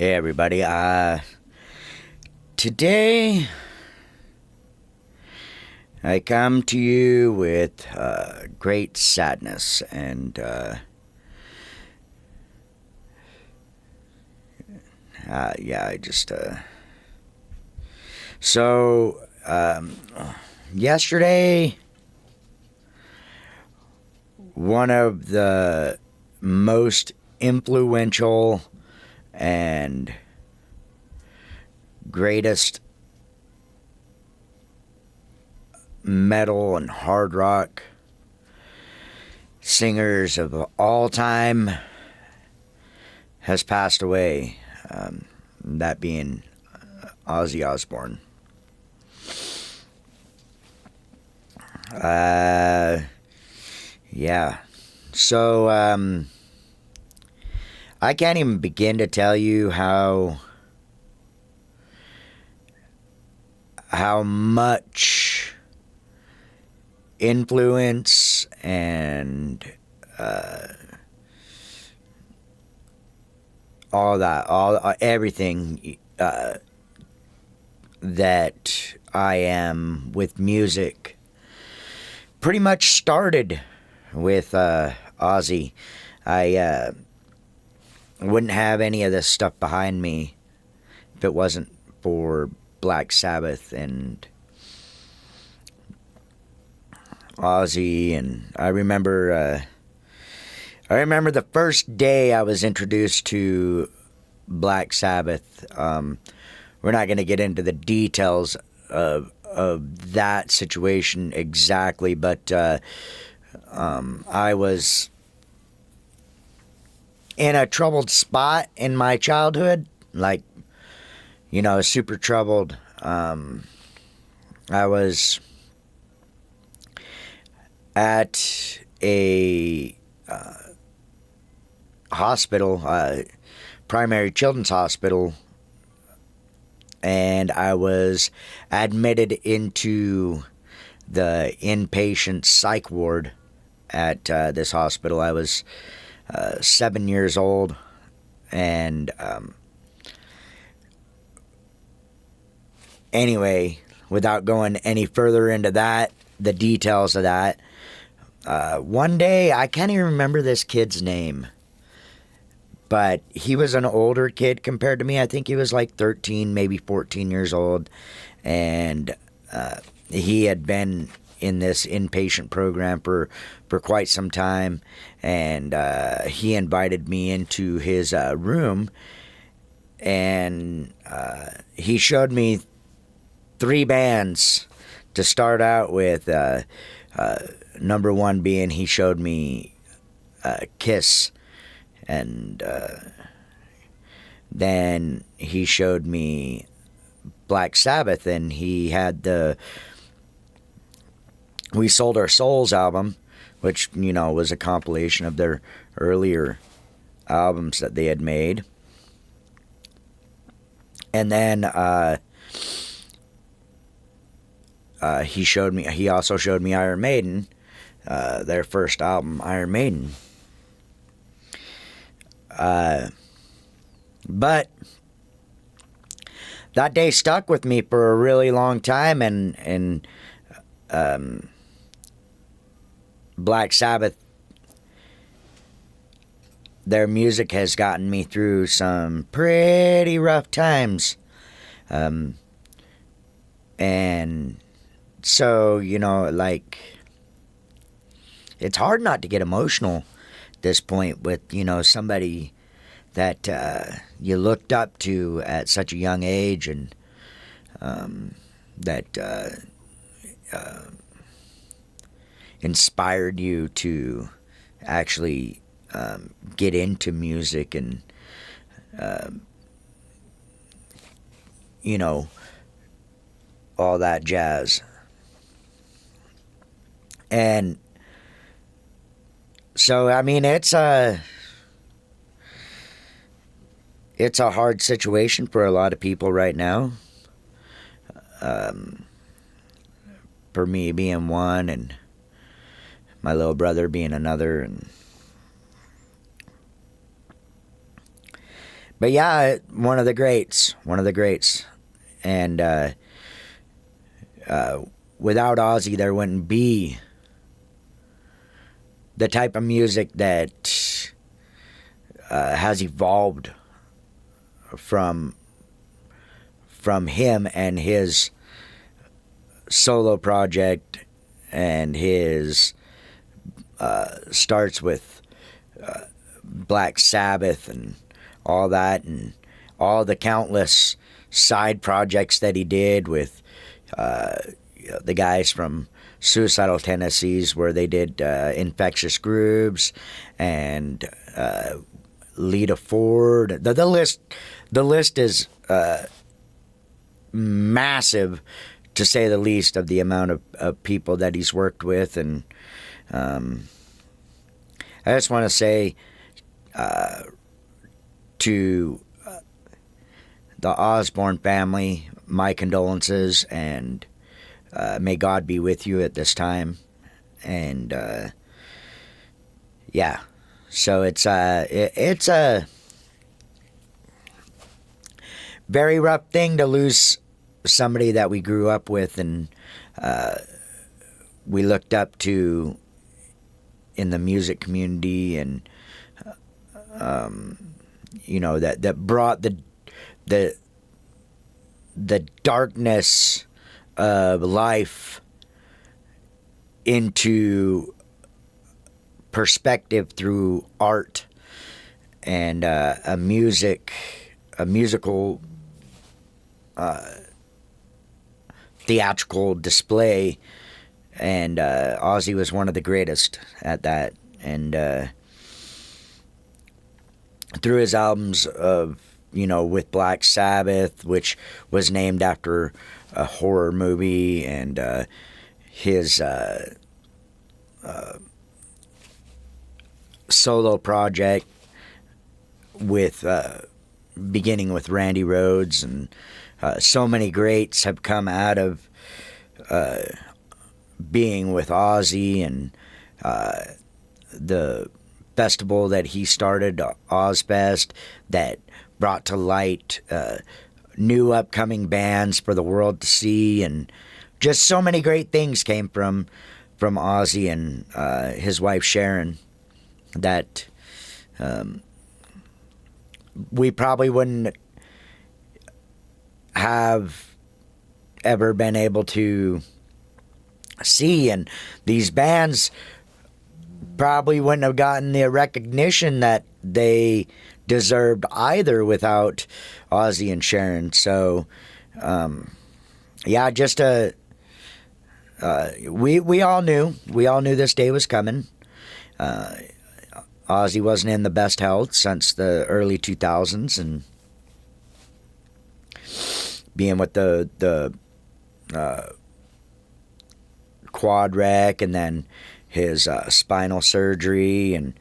Hey everybody, today I come to you with great sadness and so yesterday one of the most influential and greatest metal and hard rock singers of all time has passed away. That being Ozzy Osbourne. Yeah. So, I can't even begin to tell you how much influence and everything that I am with music pretty much started with Ozzy. I wouldn't have any of this stuff behind me if it wasn't for Black Sabbath and Ozzy. And I remember the first day I was introduced to Black Sabbath. We're not going to get into the details of that situation exactly, but I was in a troubled spot in my childhood, like, super troubled. I was at a hospital, primary children's hospital, and I was admitted into the inpatient psych ward at this hospital. I was 7 years old, and anyway, without going any further into the details of that, one day, I can't even remember this kid's name, but he was an older kid compared to me. I think he was like 13, maybe 14 years old, and he had been in this inpatient program for quite some time, and he invited me into his room, and he showed me 3 bands to start out with. Number one being, he showed me Kiss, and then he showed me Black Sabbath, and he had the We Sold Our Souls album, which, was a compilation of their earlier albums that they had made. And then he also showed me Iron Maiden, their first album, Iron Maiden. But that day stuck with me for a really long time, and Black Sabbath, their music has gotten me through some pretty rough times. And so, it's hard not to get emotional at this point with, somebody that you looked up to at such a young age, and that inspired you to actually get into music and, all that jazz. And so, it's a hard situation for a lot of people right now. For me being one, and my little brother being another, But yeah, one of the greats. One of the greats. And without Ozzy, there wouldn't be the type of music that has evolved from him and his solo project, and his starts with Black Sabbath and all that, and all the countless side projects that he did with the guys from Suicidal Tendencies, where they did Infectious Grooves and Lita Ford. The list is massive, to say the least, of the amount of people that he's worked with. And I just want to say to the Osborne family, my condolences, and may God be with you at this time. And yeah, so it's a very rough thing to lose somebody that we grew up with and we looked up to in the music community, and that brought the darkness of life into perspective through art and a musical theatrical display. And Ozzy was one of the greatest at that. And through his albums of, with Black Sabbath, which was named after a horror movie, and his solo project with beginning with Randy Rhoads, and so many greats have come out of being with Ozzy, and the festival that he started, Ozfest, that brought to light new upcoming bands for the world to see, and just so many great things came from Ozzy and his wife Sharon that we probably wouldn't have ever been able to see, and these bands probably wouldn't have gotten the recognition that they deserved either without Ozzy and Sharon. So yeah, just we all knew this day was coming. Ozzy wasn't in the best health since the early 2000s, and being with the quad wreck, and then his spinal surgery, and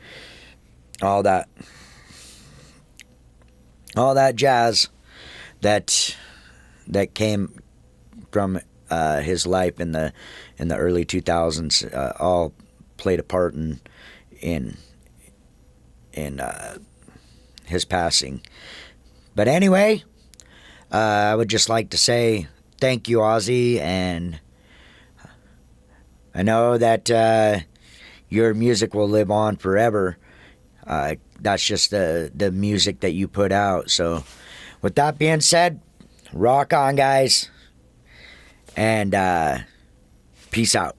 all that jazz that came from his life in the early 2000s, all played a part in his passing. But anyway, I would just like to say thank you, Ozzy, and I know that your music will live on forever. That's just the music that you put out. So with that being said, rock on, guys, and peace out.